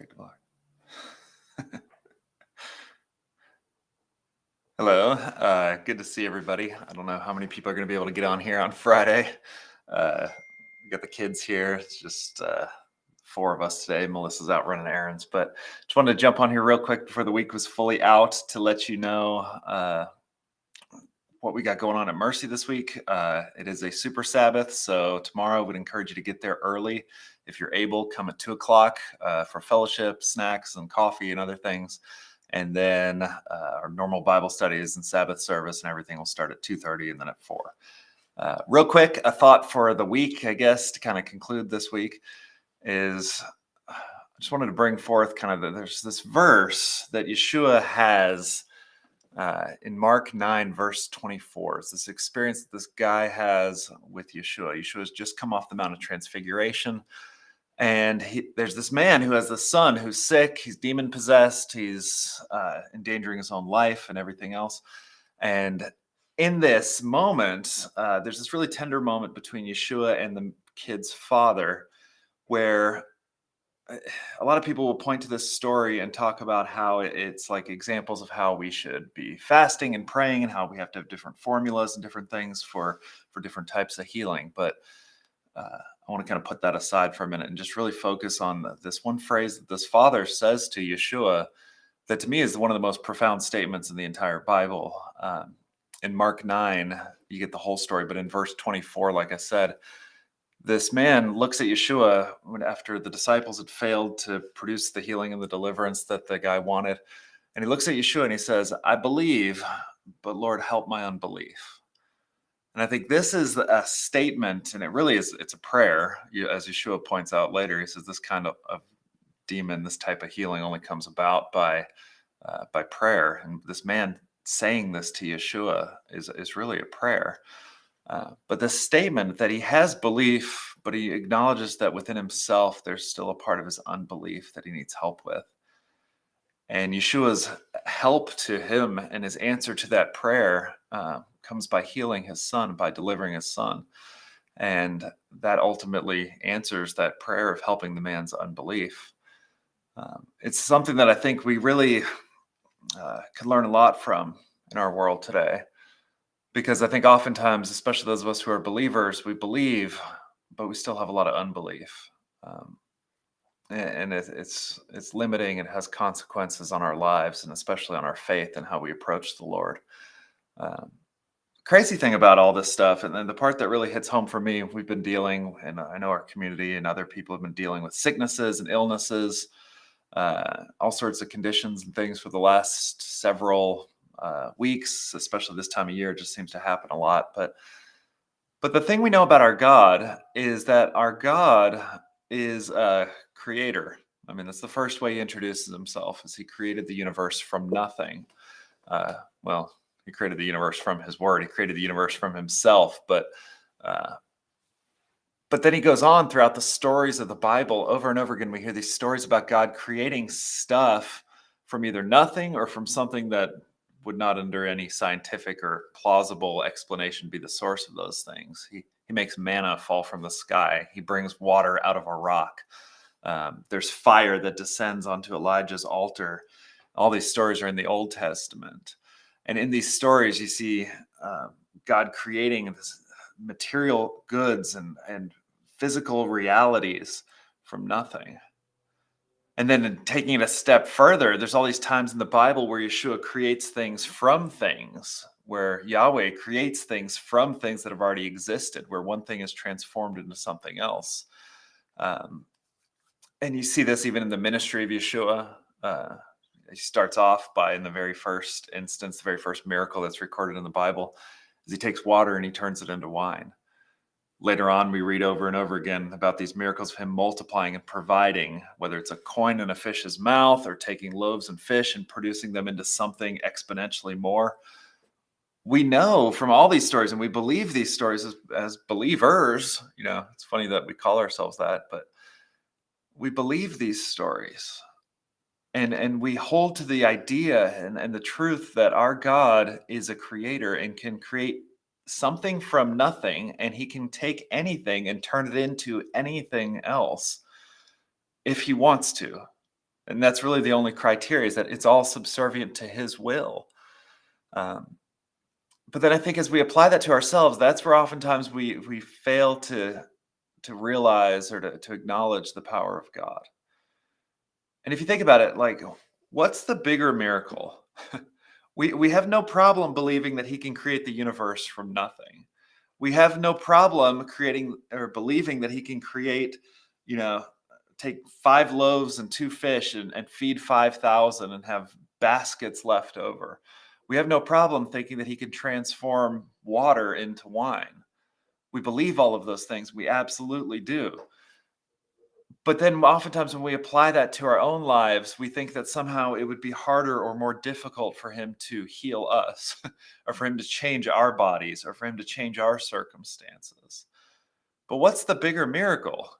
Predictable. Hello. Good to see everybody. I don't know how many people are going to be able to get on here on Friday. We got the kids here. It's just four of us today. Melissa's out running errands, but just wanted to jump on here real quick before the week was fully out to let you know what we got going on at Mercy this week. It is a super Sabbath, so tomorrow I would encourage you to get there early. If you're able, come at 2:00 for fellowship, snacks, and coffee and other things. And then our normal Bible studies and Sabbath service and everything will start at 2:30 and then at 4. Real quick, a thought for the week, I guess, to kind of conclude this week is I just wanted to bring forth there's this verse that Yeshua has in Mark 9, verse 24. It's this experience that this guy has with Yeshua. Yeshua's just come off the Mount of Transfiguration. And there's this man who has a son who's sick. He's demon possessed. He's endangering his own life and everything else. And in this moment, there's this really tender moment between Yeshua and the kid's father, where a lot of people will point to this story and talk about how it's like examples of how we should be fasting and praying and how we have to have different formulas and different things for different types of healing. But I want to kind of put that aside for a minute and just really focus on this one phrase that this father says to Yeshua that to me is one of the most profound statements in the entire Bible. In Mark 9, you get the whole story, but in verse 24, like I said, this man looks at Yeshua after the disciples had failed to produce the healing and the deliverance that the guy wanted. And he looks at Yeshua and he says, "I believe, but Lord, help my unbelief." And I think this is a statement, and it really is, it's a prayer. As Yeshua points out later, he says this kind of demon, this type of healing only comes about by prayer. And this man saying this to Yeshua is really a prayer. But the statement that he has belief, but he acknowledges that within himself, there's still a part of his unbelief that he needs help with. And Yeshua's help to him and his answer to that prayer comes by healing his son, by delivering his son. And that ultimately answers that prayer of helping the man's unbelief. It's something that I think we really can learn a lot from in our world today. Because I think oftentimes, especially those of us who are believers, we believe, but we still have a lot of unbelief. And it's limiting. It has consequences on our lives and especially on our faith and how we approach the Lord. Crazy thing about all this stuff, and then the part that really hits home for me, we've been dealing, and I know our community and other people have been dealing with sicknesses and illnesses, all sorts of conditions and things for the last several weeks, especially this time of year. It just seems to happen a lot. But the thing we know about our God is that our God is a creator. I mean, that's the first way he introduces himself, is he created the universe from nothing. Well, he created the universe from his word. He created the universe from himself. But then he goes on throughout the stories of the Bible. Over and over again, we hear these stories about God creating stuff from either nothing or from something that would not, under any scientific or plausible explanation, be the source of those things. He makes manna fall from the sky. He brings water out of a rock. There's fire that descends onto Elijah's altar. All these stories are in the Old Testament. And in these stories, you see God creating this material goods and physical realities from nothing. And then taking it a step further, there's all these times in the Bible where Yeshua creates things from things, where Yahweh creates things from things that have already existed, where one thing is transformed into something else. And you see this even in the ministry of Yeshua. He starts off by, in the very first instance, the very first miracle that's recorded in the Bible, is he takes water and he turns it into wine. Later on, we read over and over again about these miracles of him multiplying and providing, whether it's a coin in a fish's mouth or taking loaves and fish and producing them into something exponentially more. We know from all these stories, and we believe these stories as believers. You know, it's funny that we call ourselves that, but we believe these stories. And we hold to the idea and the truth that our God is a creator and can create something from nothing, and he can take anything and turn it into anything else if he wants to. And that's really the only criteria, is that it's all subservient to his will. Um, but then I think as we apply that to ourselves, that's where oftentimes we fail to realize or to acknowledge the power of God. And if you think about it, like, what's the bigger miracle? We have no problem believing that he can create the universe from nothing. We have no problem creating or believing that he can create, you know, take 5 loaves and 2 fish and feed 5,000 and have baskets left over. We have no problem thinking that he can transform water into wine. We believe all of those things. We absolutely do. But then oftentimes when we apply that to our own lives, we think that somehow it would be harder or more difficult for him to heal us, or for him to change our bodies, or for him to change our circumstances. But what's the bigger miracle?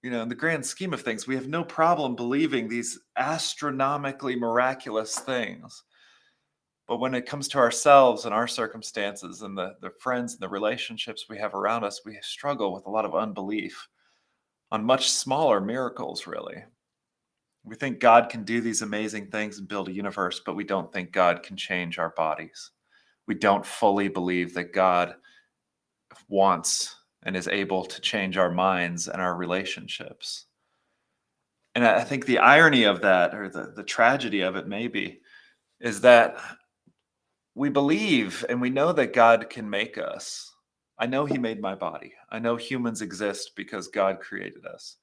In the grand scheme of things, we have no problem believing these astronomically miraculous things. But when it comes to ourselves and our circumstances and the friends and the relationships we have around us, we struggle with a lot of unbelief on much smaller miracles, really. We think God can do these amazing things and build a universe, but we don't think God can change our bodies. We don't fully believe that God wants and is able to change our minds and our relationships. And I think the irony of that, or the tragedy of it maybe, is that we believe and we know that God can make us. I know he made my body. I know humans exist because God created us.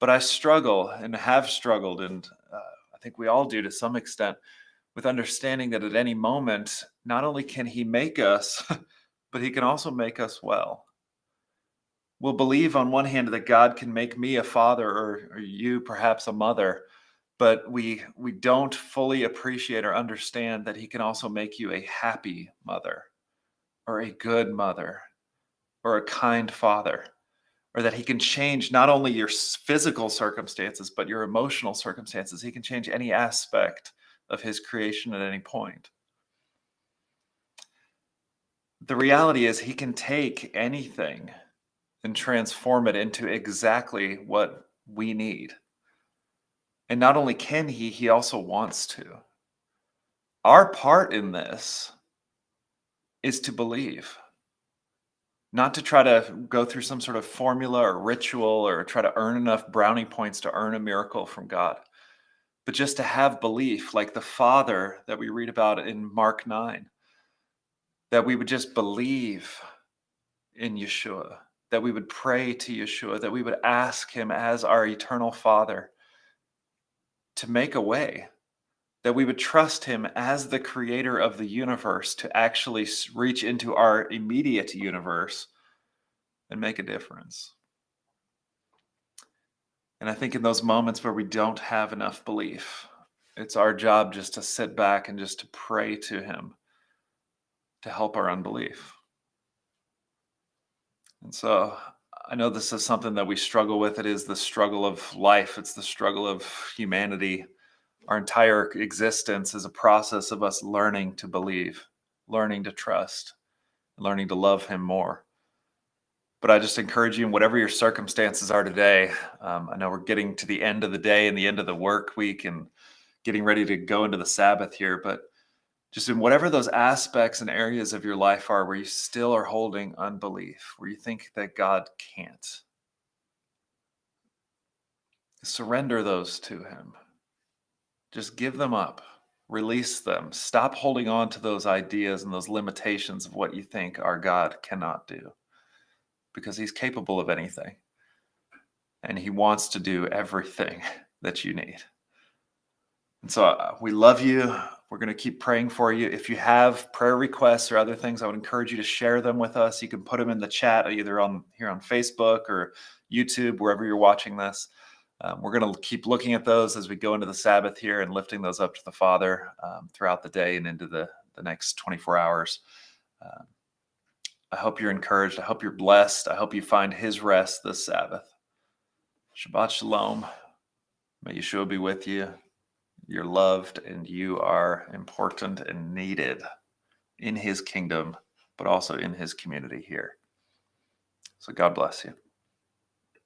But I struggle and have struggled, and I think we all do to some extent, with understanding that at any moment, not only can he make us, but he can also make us well. We'll believe on one hand that God can make me a father, or you perhaps a mother, but we don't fully appreciate or understand that he can also make you a happy mother, or a good mother, or a kind father, or that he can change not only your physical circumstances, but your emotional circumstances. He can change any aspect of his creation at any point. The reality is, he can take anything and transform it into exactly what we need. And not only can he also wants to. Our part in this is to believe, not to try to go through some sort of formula or ritual or try to earn enough brownie points to earn a miracle from God, but just to have belief, like the Father that we read about in Mark 9, that we would just believe in Yeshua, that we would pray to Yeshua, that we would ask him as our eternal Father to make a way, that we would trust him as the creator of the universe to actually reach into our immediate universe and make a difference. And I think in those moments where we don't have enough belief, it's our job just to sit back and just to pray to him to help our unbelief. And so I know this is something that we struggle with. It is the struggle of life, it's the struggle of humanity. Our entire existence is a process of us learning to believe, learning to trust, learning to love him more. But I just encourage you, in whatever your circumstances are today, I know we're getting to the end of the day and the end of the work week and getting ready to go into the Sabbath here, but just in whatever those aspects and areas of your life are where you still are holding unbelief, where you think that God can't, surrender those to him. Just give them up, release them. Stop holding on to those ideas and those limitations of what you think our God cannot do, because he's capable of anything and he wants to do everything that you need. And so we love you. We're going to keep praying for you. If you have prayer requests or other things, I would encourage you to share them with us. You can put them in the chat, either on here on Facebook or YouTube, wherever you're watching this. We're going to keep looking at those as we go into the Sabbath here and lifting those up to the Father throughout the day and into the next 24 hours. I hope you're encouraged. I hope you're blessed. I hope you find his rest this Sabbath. Shabbat Shalom. May Yeshua be with you. You're loved and you are important and needed in his kingdom, but also in his community here. So God bless you.